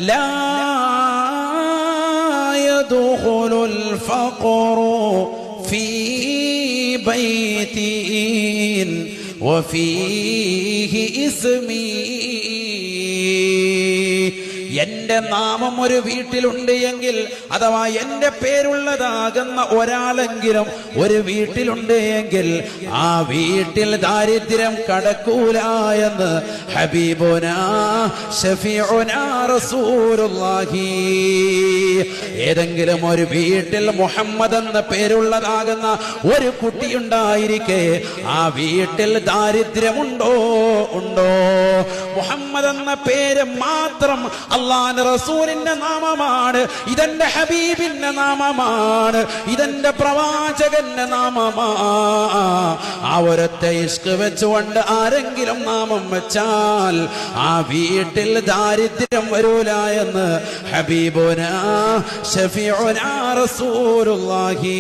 ലാ യദ്ഖുലുൽ ഫഖറു ഫീ ബൈതിൻ വഫീഹി ഇസ്മീ. എന്റെ നാമം ഒരു വീട്ടിലുണ്ട് എങ്കിൽ, അഥവാ എന്റെ പേരുള്ളതാകുന്ന ഒരാളെങ്കിലും ഒരു വീട്ടിലുണ്ട് എങ്കിൽ ആ വീട്ടിൽ ദാരിദ്ര്യം കടക്കൂല എന്ന് ഹബീബുനാ ശഫീഉനാ റസൂലുള്ളാഹി. ഏതെങ്കിലും ഒരു വീട്ടിൽ മുഹമ്മദ് എന്ന പേരുള്ളതാകുന്ന ഒരു കുട്ടിയുണ്ടായിരിക്കെ ആ വീട്ടിൽ ദാരിദ്ര്യമുണ്ടോ? ഉണ്ടോ? മുഹമ്മദ് എന്ന പേര് മാത്രം അല്ലാഹുവിന്റെ റസൂലിന്റെ നാമമാണ്, ഇതെന്റെ ഹബീബിന്റെ നാമമാണ്, ഇതെന്റെ പ്രവാചകന്റെ നാമമാണ്. ആ ഒരൊറ്റ ഇഷ്ക് വെച്ചുകൊണ്ട് ആരെങ്കിലും നാമം വെച്ചാൽ ആ വീട്ടിൽ ദാരിദ്ര്യം വരൂല എന്ന് ഹബീബുനാ ശഫീഉനാ റസൂലുള്ളാഹി.